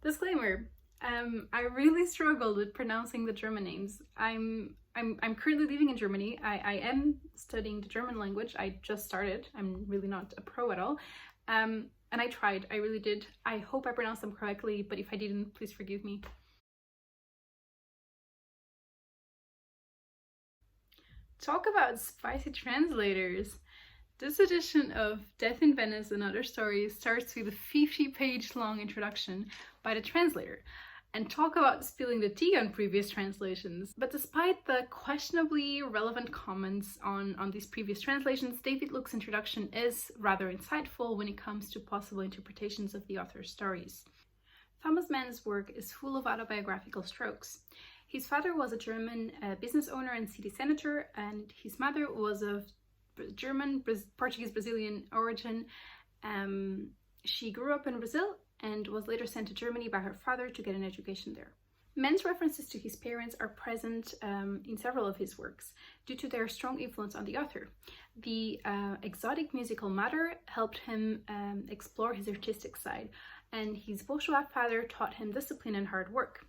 Disclaimer. I really struggled with pronouncing the German names. I'm currently living in Germany. I am studying the German language. I just started. I'm really not a pro at all. And I tried. I really did. I hope I pronounced them correctly, but if I didn't, please forgive me. Talk about spicy translators. This edition of Death in Venice and Other Stories starts with a 50-page long introduction by the translator, and talk about spilling the tea on previous translations. But despite the questionably relevant comments on these previous translations, David Luke's introduction is rather insightful when it comes to possible interpretations of the author's stories. Thomas Mann's work is full of autobiographical strokes. His father was a German business owner and city senator, and his mother was of German, Portuguese, Brazilian origin. She grew up in Brazil and was later sent to Germany by her father to get an education there. Mann's references to his parents are present in several of his works due to their strong influence on the author. The exotic musical matter helped him explore his artistic side, and his bourgeois father taught him discipline and hard work.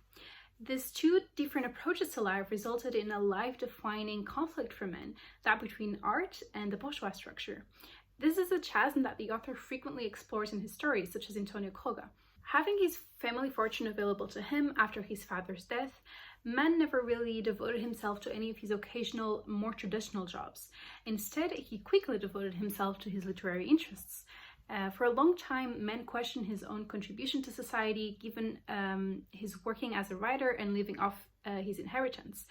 These two different approaches to life resulted in a life-defining conflict for Mann, that between art and the bourgeois structure. This is a chasm that the author frequently explores in his stories, such as Antonio Koga. Having his family fortune available to him after his father's death, Mann never really devoted himself to any of his occasional, more traditional jobs. Instead, he quickly devoted himself to his literary interests. For a long time, Mann questioned his own contribution to society, given his working as a writer and living off his inheritance.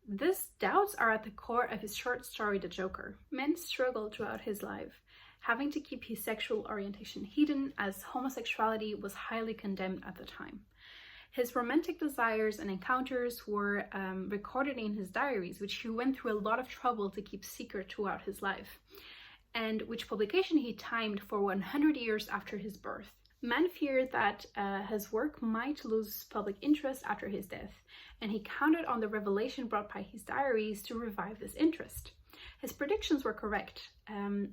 These doubts are at the core of his short story, The Joker. Mann struggled throughout his life, having to keep his sexual orientation hidden, as homosexuality was highly condemned at the time. His romantic desires and encounters were recorded in his diaries, which he went through a lot of trouble to keep secret throughout his life, and which publication he timed for 100 years after his birth. Mann feared that his work might lose public interest after his death, and he counted on the revelation brought by his diaries to revive this interest. His predictions were correct,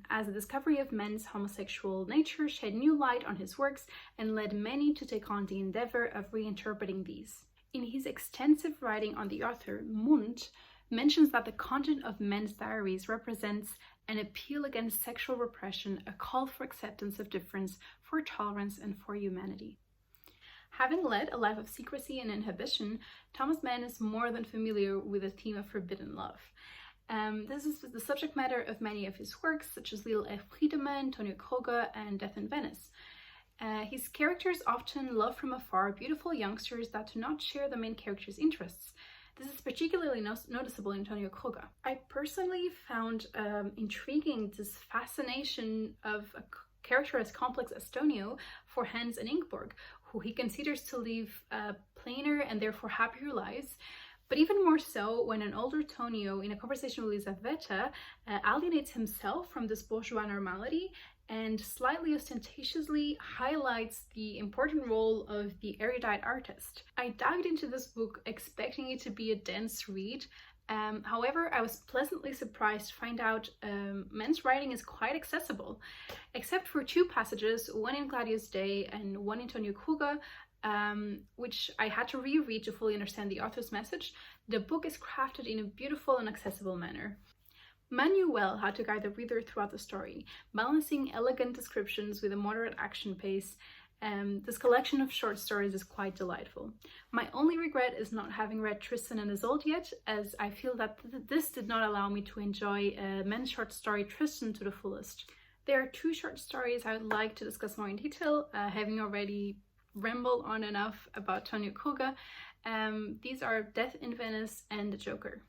as the discovery of Mann's homosexual nature shed new light on his works and led many to take on the endeavor of reinterpreting these. In his extensive writing on the author, Mund mentions that the content of Mann's diaries represents an appeal against sexual repression, a call for acceptance of difference, for tolerance, and for humanity. Having led a life of secrecy and inhibition, Thomas Mann is more than familiar with the theme of forbidden love. This is the subject matter of many of his works, such as Little F. Friedemann, Antonio Koga, and Death in Venice. His characters often love from afar beautiful youngsters that do not share the main character's interests. This is particularly noticeable in Antonio Koga. I personally found intriguing this fascination of a character as complex as Tonio for Hans and Ingeborg, who he considers to live plainer and therefore happier lives, but even more so when an older Tonio, in a conversation with Elisaveta, alienates himself from this bourgeois normality and slightly ostentatiously highlights the important role of the erudite artist. I dived into this book expecting it to be a dense read. However, I was pleasantly surprised to find out Mann's writing is quite accessible. Except for two passages, one in Gladius Day and one in Antonio Koga, which I had to reread to fully understand the author's message, the book is crafted in a beautiful and accessible manner. Mann knew well how to guide the reader throughout the story, balancing elegant descriptions with a moderate action pace. This collection of short stories is quite delightful. My only regret is not having read Tristan and Isolde yet, as I feel that this did not allow me to enjoy Mann's short story Tristan to the fullest. There are two short stories I would like to discuss more in detail, having already rambled on enough about Antonio Koga. These are Death in Venice and The Joker.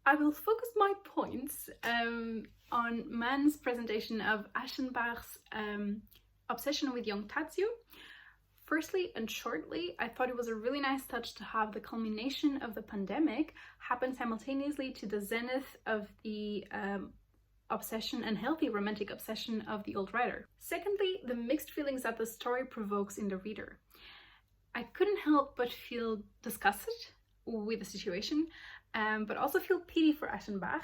I will focus my points on Mann's presentation of Aschenbach's obsession with young Tadzio. Firstly and shortly, I thought it was a really nice touch to have the culmination of the pandemic happen simultaneously to the zenith of the obsession and healthy romantic obsession of the old writer. Secondly, the mixed feelings that the story provokes in the reader. I couldn't help but feel disgusted with the situation, but also feel pity for Aschenbach,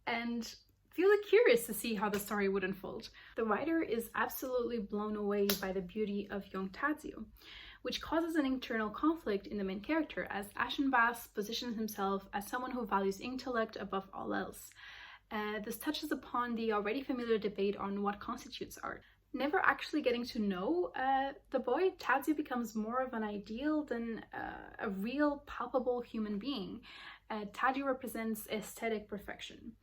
and really curious to see how the story would unfold. The writer is absolutely blown away by the beauty of young Tadzio, which causes an internal conflict in the main character as Aschenbach positions himself as someone who values intellect above all else. This touches upon the already familiar debate on what constitutes art. Never actually getting to know the boy, Tadzio becomes more of an ideal than a real, palpable human being. Tadzio represents aesthetic perfection.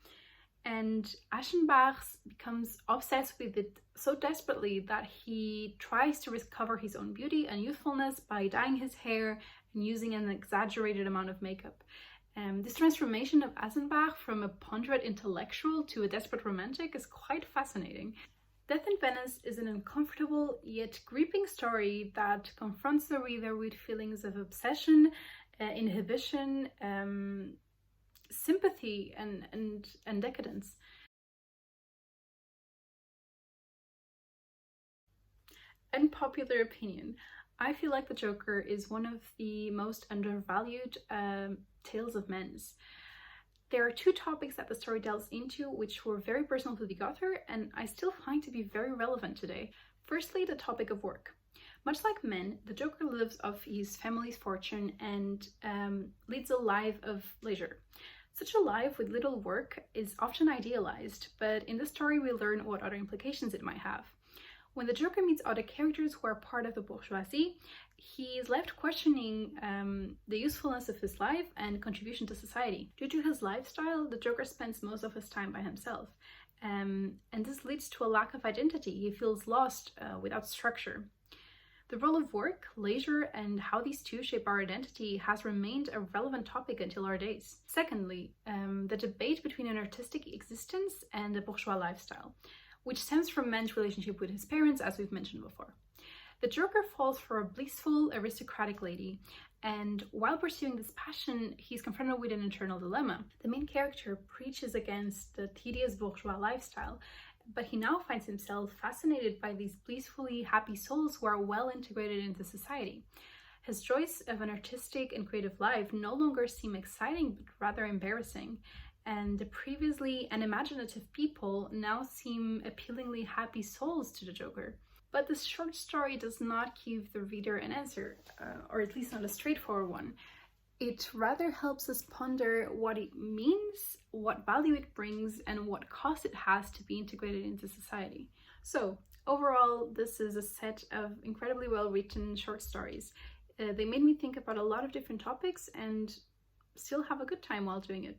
And Aschenbach becomes obsessed with it so desperately that he tries to recover his own beauty and youthfulness by dyeing his hair and using an exaggerated amount of makeup. This transformation of Aschenbach from a ponderate intellectual to a desperate romantic is quite fascinating. Death in Venice is an uncomfortable yet gripping story that confronts the reader with feelings of obsession, inhibition, sympathy, and decadence. Unpopular opinion. I feel like the Joker is one of the most undervalued tales of men's. There are two topics that the story delves into which were very personal to the author and I still find to be very relevant today. Firstly, the topic of work. Much like men, the Joker lives off his family's fortune and leads a life of leisure. Such a life with little work is often idealized, but in the story we learn what other implications it might have. When the Joker meets other characters who are part of the bourgeoisie, he is left questioning the usefulness of his life and contribution to society. Due to his lifestyle, the Joker spends most of his time by himself, and this leads to a lack of identity. He feels lost without structure. The role of work, leisure, and how these two shape our identity has remained a relevant topic until our days. Secondly, the debate between an artistic existence and a bourgeois lifestyle, which stems from man's relationship with his parents, as we've mentioned before. The Joker falls for a blissful, aristocratic lady, and while pursuing this passion, he's confronted with an internal dilemma. The main character preaches against the tedious bourgeois lifestyle, but he now finds himself fascinated by these blissfully happy souls who are well integrated into society. His choice of an artistic and creative life no longer seem exciting, but rather embarrassing. And the previously unimaginative people now seem appealingly happy souls to the Joker. But this short story does not give the reader an answer, or at least not a straightforward one. It rather helps us ponder what it means, what value it brings, and what cost it has to be integrated into society. So, overall, this is a set of incredibly well-written short stories. They made me think about a lot of different topics and still have a good time while doing it.